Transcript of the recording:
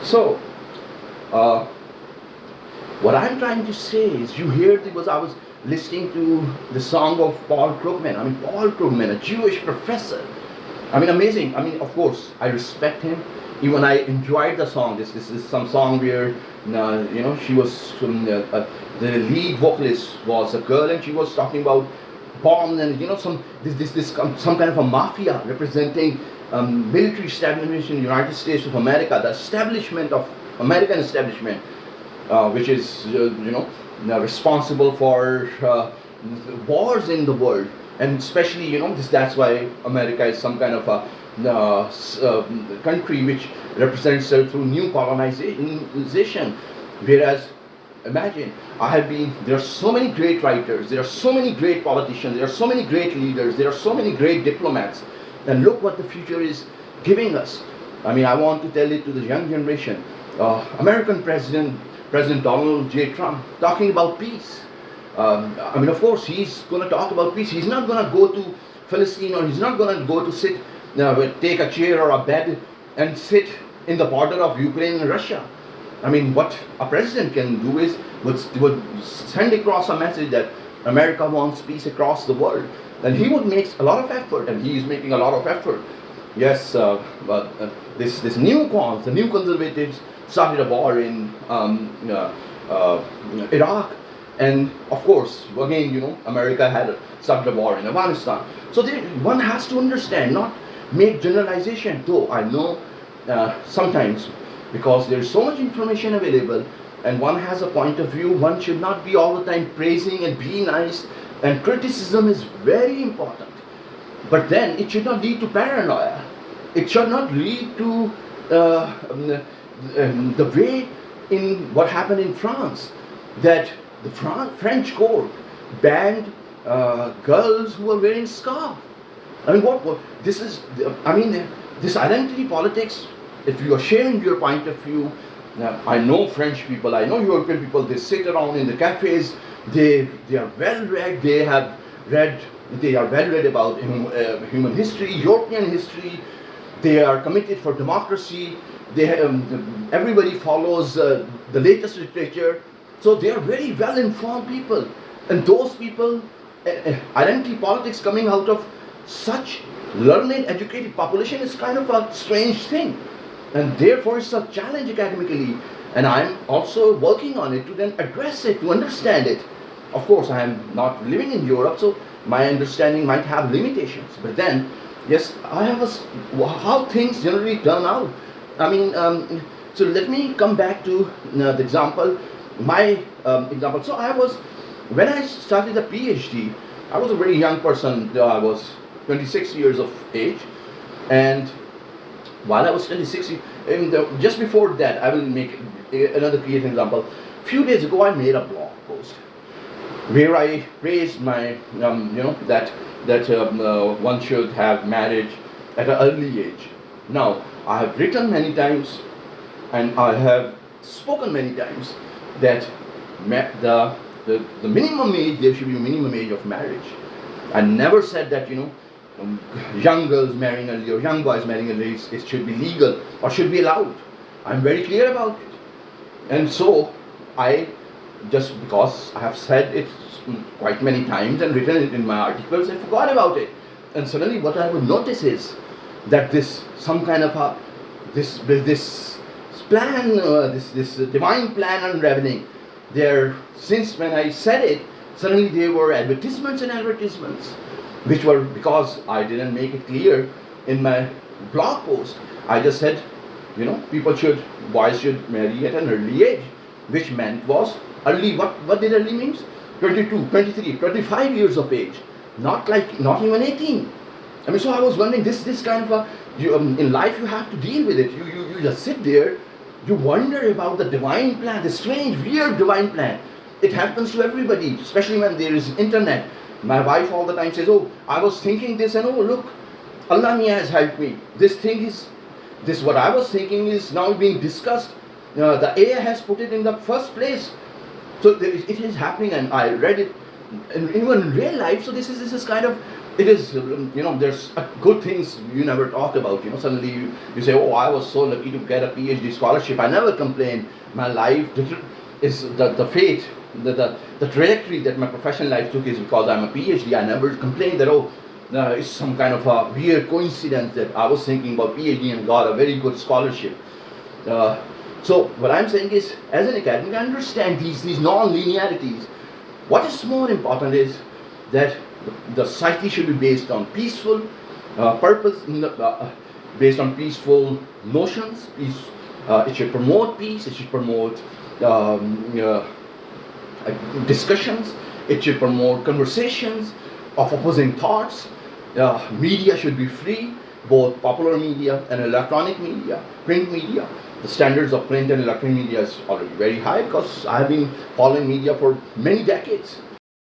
So, uh, what I'm trying to say is, you hear because I was listening to the song of Paul Krugman. I mean, Paul Krugman, a Jewish professor. I mean, amazing. I mean, of course, I respect him. Even I enjoyed the song. This is some song where, she was the lead vocalist was a girl, and she was talking about bombs and some kind of a mafia representing military establishment in the United States of America, the establishment of American establishment, which is responsible for wars in the world, and especially that's why America is some kind of a country which represents itself through new colonization, whereas imagine there are so many great writers, there are so many great politicians, there are so many great leaders, there are so many great diplomats, and look what the future is giving us. I mean, I want to tell it to the young generation. American President Donald J. Trump, talking about peace. I mean, of course, he's going to talk about peace. He's not going to go to Palestine, or he's not going to go to sit, take a chair or a bed and sit in the border of Ukraine and Russia. I mean, what a president can do is would send across a message that America wants peace across the world. And he would make a lot of effort, and he is making a lot of effort. Yes, but this new cause, the new conservatives started a war in Iraq, and of course, again, America had started a war in Afghanistan. So one has to understand, not make generalization. Though I know sometimes, because there is so much information available, and one has a point of view, one should not be all the time praising and be nice. And criticism is very important. But then it should not lead to paranoia. It should not lead to the way in what happened in France, that the French court banned girls who were wearing scarf. I mean, what this is? I mean, this identity politics. If you are sharing your point of view, I know French people, I know European people. They sit around in the cafes. They are well read. They are well read about human history, European history. They are committed for democracy. Everybody follows the latest literature. So they are very well informed people. And those people, identity politics coming out of such learned, educated population is kind of a strange thing. And therefore it's a challenge academically. And I'm also working on it to then address it, to understand it. Of course, I am not living in Europe, so my understanding might have limitations. But then, yes, I have how things generally turn out. I mean, so let me come back to the example, my example. So when I started the PhD, I was a very young person. I was 26 years of age, and while I was 26, just before that, I will make another creative example. A few days ago, I made a blog post where I praised my, that one should have marriage at an early age. Now, I have written many times, and I have spoken many times that the minimum age, there should be a minimum age of marriage. I never said that young girls marrying early or young boys marrying early, it should be legal or should be allowed. I'm very clear about it. And so just because I have said it quite many times and written it in my articles, I forgot about it. And suddenly what I would notice is that this plan, this divine plan unraveling, since when I said it, suddenly there were advertisements and advertisements, which were because I didn't make it clear in my blog post. I just said, boys should marry at an early age, which meant was early. What did early means? 22, 23, 25 years of age, not even 18. I mean, so I was wondering, this kind of in life you have to deal with it. You just sit there, you wonder about the divine plan, the strange, weird divine plan. It happens to everybody, especially when there is internet. My wife all the time says, "Oh, I was thinking this, and oh look, Allah Mia has helped me. This what I was thinking is now being discussed. The AI has put it in the first place." So it is happening, and I read it, and even in real life. So this is kind of it is, there's good things you never talk about. Suddenly you say, oh, I was so lucky to get a PhD scholarship. I never complained. My life is the fate, the trajectory that my professional life took is because I'm a PhD. I never complained that, oh, it's some kind of a weird coincidence that I was thinking about PhD and got a very good scholarship. So what I'm saying is, as an academic, I understand these non-linearities. What is more important is that the society should be based on peaceful purpose, based on peaceful notions. It should promote peace. It should promote discussions. It should promote conversations of opposing thoughts. Media should be free, both popular media and electronic media, print media. The standards of print and electronic media is already very high because I have been following media for many decades.